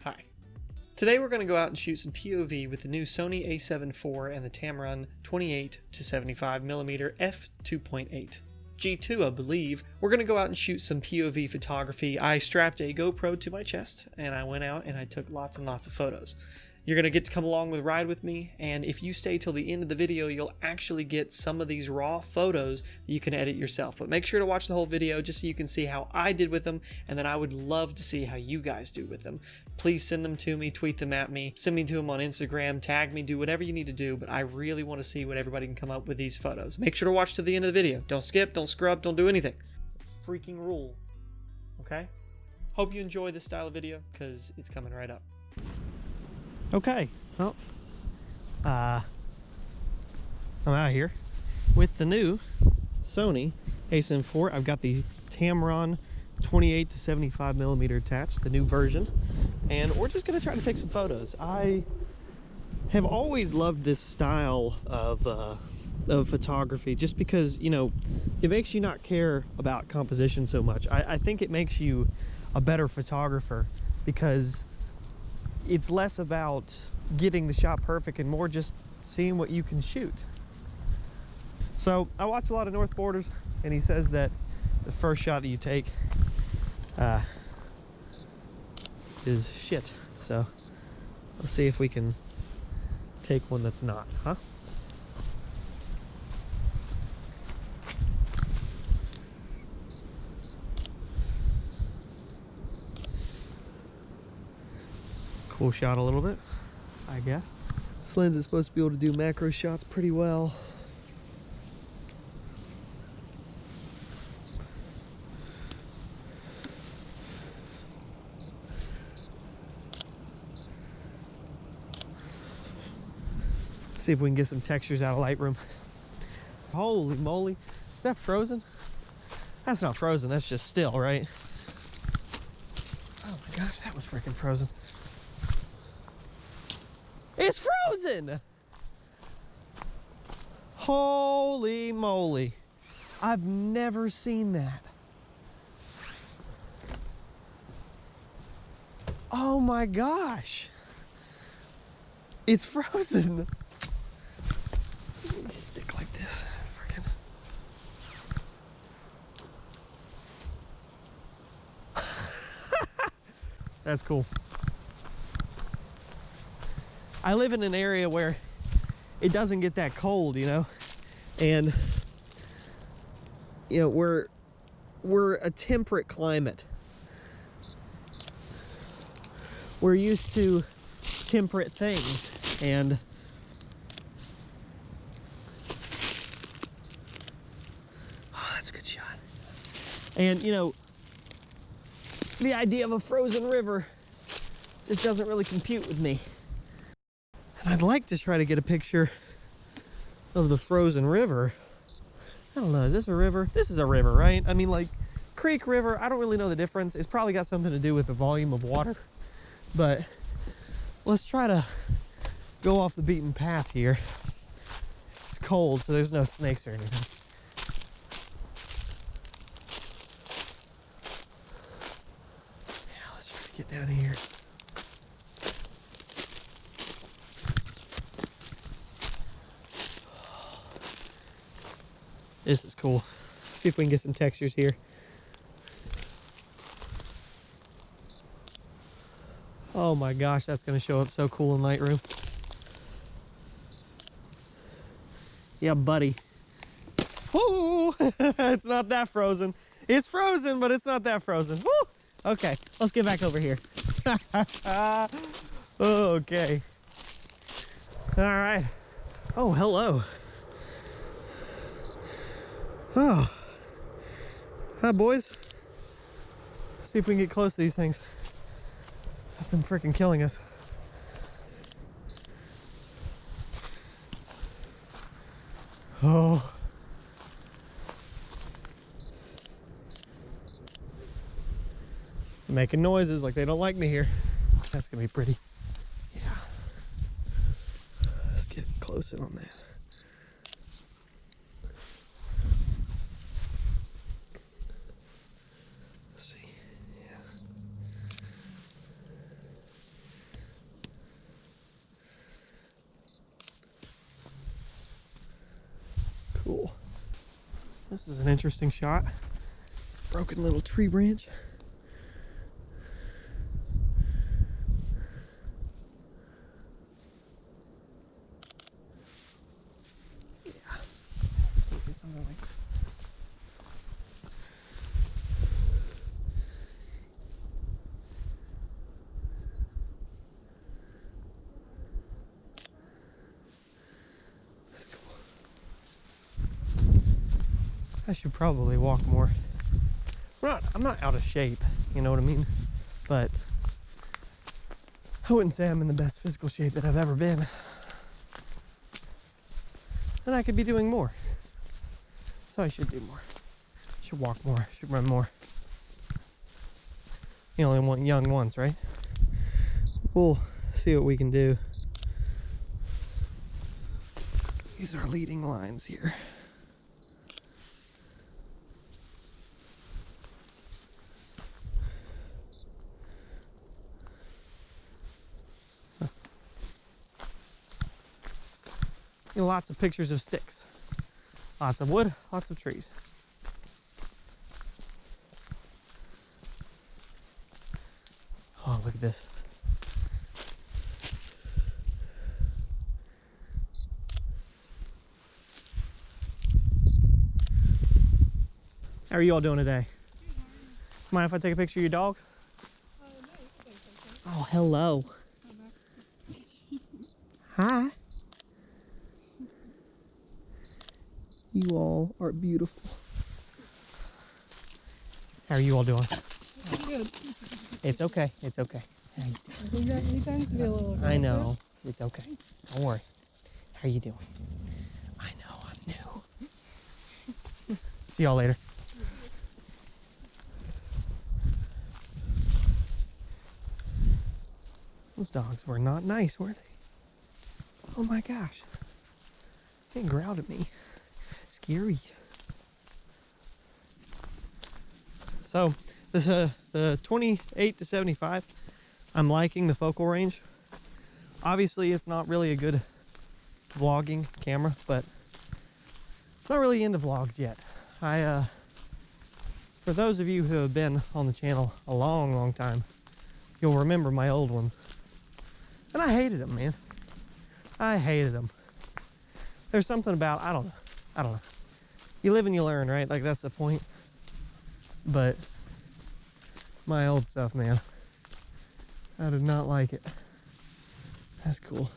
Hi. Today we're going to go out and shoot some POV with the new Sony A7IV and the Tamron 28-75mm f2.8. G2, I believe. We're going to go out and shoot some POV photography. I strapped a GoPro to my chest and I went out and I took lots and lots of photos. You're going to get to come along with ride with me, and if you stay till the end of the video, you'll actually get some of these raw photos that you can edit yourself. But make sure to watch the whole video just so you can see how I did with them, and then I would love to see how you guys do with them. Please send them to me, tweet them at me, send me to them on Instagram, tag me, do whatever you need to do, but I really want to see what everybody can come up with these photos. Make sure to watch to the end of the video. Don't skip, don't scrub, don't do anything. It's a freaking rule, okay? Hope you enjoy this style of video, because it's coming right up. Okay, well, I'm out here with the new Sony A7IV. I've got the Tamron 28-75mm attached, the new version, and we're just gonna try to take some photos. I have always loved this style of photography just because, you know, it makes you not care about composition so much. I think it makes you a better photographer because it's less about getting the shot perfect and more just seeing what you can shoot. So I watch a lot of North Borders, and he says that the first shot that you take is shit. So let's see if we can take one that's not, huh? Cool shot a little bit, I guess. This lens is supposed to be able to do macro shots pretty well. See if we can get some textures out of Lightroom. Holy moly, is that frozen? That's not frozen, that's just still, right? Oh my gosh, that was freaking frozen. It's frozen! Holy moly. I've never seen that. Oh my gosh. It's frozen. Let me stick like this. Freaking. That's cool. I live in an area where it doesn't get that cold, you know, and you know we're a temperate climate. We're used to temperate things, and oh, that's a good shot. And you know, the idea of a frozen river just doesn't really compute with me. I'd like to try to get a picture of the frozen river. I don't know, is this a river? This is a river, right? I mean, like, creek, river, I don't really know the difference. It's probably got something to do with the volume of water. But let's try to go off the beaten path here. It's cold, so there's no snakes or anything. Yeah, let's try to get down here. This is cool. See if we can get some textures here. Oh my gosh, that's gonna show up so cool in Lightroom. Yeah, buddy. Woo! It's not that frozen. It's frozen, but it's not that frozen. Woo! Okay, let's get back over here. Okay. All right. Oh, hello. Oh, hi boys. See if we can get close to these things. Let them freaking killing us. Oh. Making noises like they don't like me here. That's gonna be pretty. Yeah. Let's get close in on that. cool. This is an interesting shot. It's a broken little tree branch. Yeah. Let's get something like this. I should probably walk more. I'm not out of shape, you know what I mean? But I wouldn't say I'm in the best physical shape that I've ever been. And I could be doing more. So I should do more. I should walk more. I should run more. You only want young once, right? We'll see what we can do. These are leading lines here. Lots of pictures of sticks. Lots of wood, lots of trees. Oh, look at this. How are you all doing today? Mind if I take a picture of your dog? No, you can take a picture. Oh, hello. Hi. You all are beautiful. How are you all doing? Good. It's okay. It's okay. He tends to be a little aggressive. I know. It's okay. Don't worry. How are you doing? I know. I'm new. See y'all later. Those dogs were not nice, were they? Oh my gosh. They growled at me. Scary. So this the 28 to 75, I'm liking the focal range. Obviously it's not really a good vlogging camera, but I'm not really into vlogs yet. For those of you who have been on the channel a long time, you'll remember my old ones. And I hated them, man. I hated them. There's something about, I don't know. You live and you learn, right? Like, that's the point. But my old stuff, man, I did not like it. That's cool.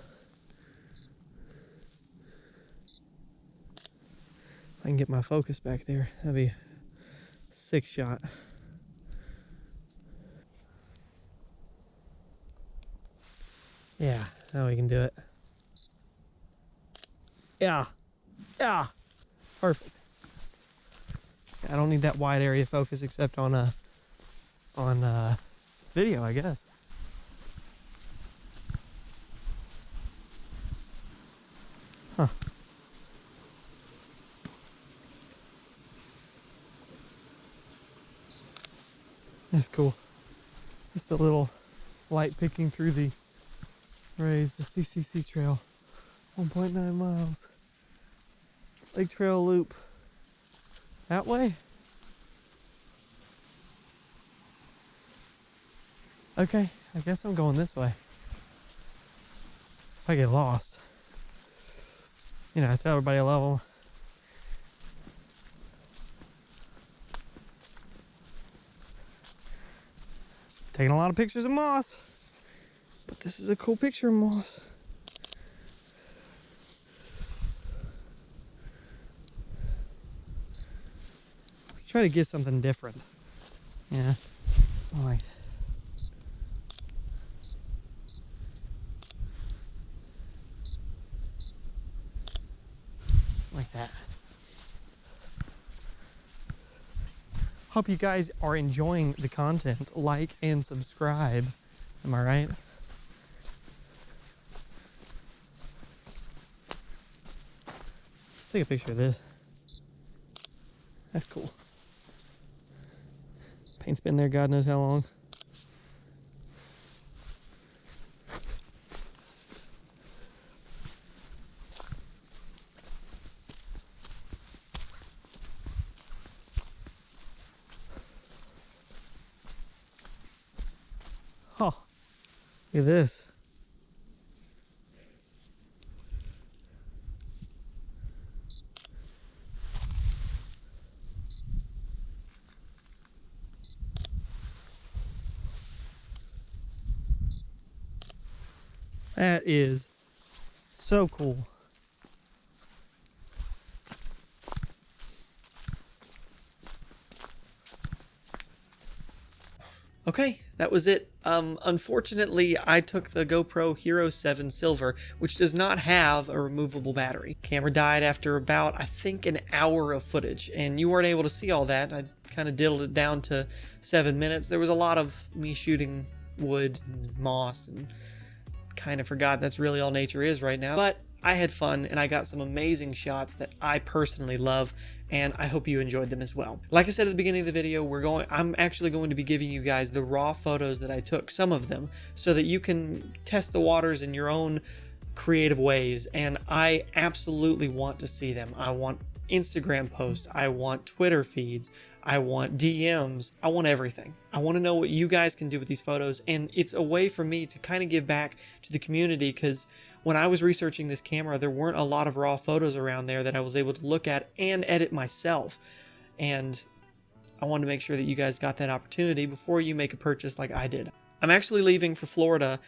If I can get my focus back there, that'd be a 6 shot. Yeah, now we can do it. Yeah. Perfect. I don't need that wide area focus except on video, I guess. Huh. That's cool. Just a little light picking through the rays, the CCC trail. 1.9 miles. Lake Trail Loop. That way? Okay, I guess I'm going this way. If I get lost, you know, I tell everybody I love them. Taking a lot of pictures of moss, but this is a cool picture of moss. Let's try to get something different. Yeah, all right. Like that. Hope you guys are enjoying the content. Like and subscribe. Am I right? Let's take a picture of this. That's cool. Paint's been there God knows how long. Oh, look at this. That is so cool. Okay, that was it. Unfortunately, I took the GoPro Hero 7 Silver, which does not have a removable battery. Camera died after about, I think, an hour of footage, and you weren't able to see all that. I kind of diddled it down to 7 minutes. There was a lot of me shooting wood and moss, and kind of forgot that's really all nature is right now. But I had fun, and I got some amazing shots that I personally love, and I hope you enjoyed them as well. Like I said at the beginning of the video, I'm actually going to be giving you guys the raw photos that I took, some of them, so that you can test the waters in your own creative ways, and I absolutely want to see them. I want Instagram posts, I want Twitter feeds, I want DMs, I want everything. I want to know what you guys can do with these photos, and it's a way for me to kind of give back to the community, because when I was researching this camera, there weren't a lot of raw photos around there that I was able to look at and edit myself. And I wanted to make sure that you guys got that opportunity before you make a purchase like I did. I'm actually leaving for Florida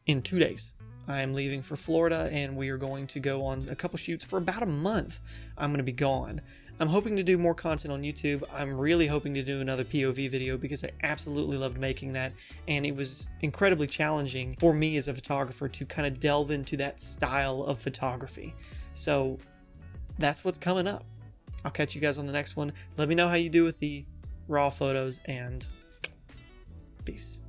in 2 days. I'm leaving for Florida, and we are going to go on a couple shoots for about a month. I'm going to be gone. I'm hoping to do more content on YouTube. I'm really hoping to do another POV video because I absolutely loved making that, and it was incredibly challenging for me as a photographer to kind of delve into that style of photography. So that's what's coming up. I'll catch you guys on the next one. Let me know how you do with the raw photos, and peace.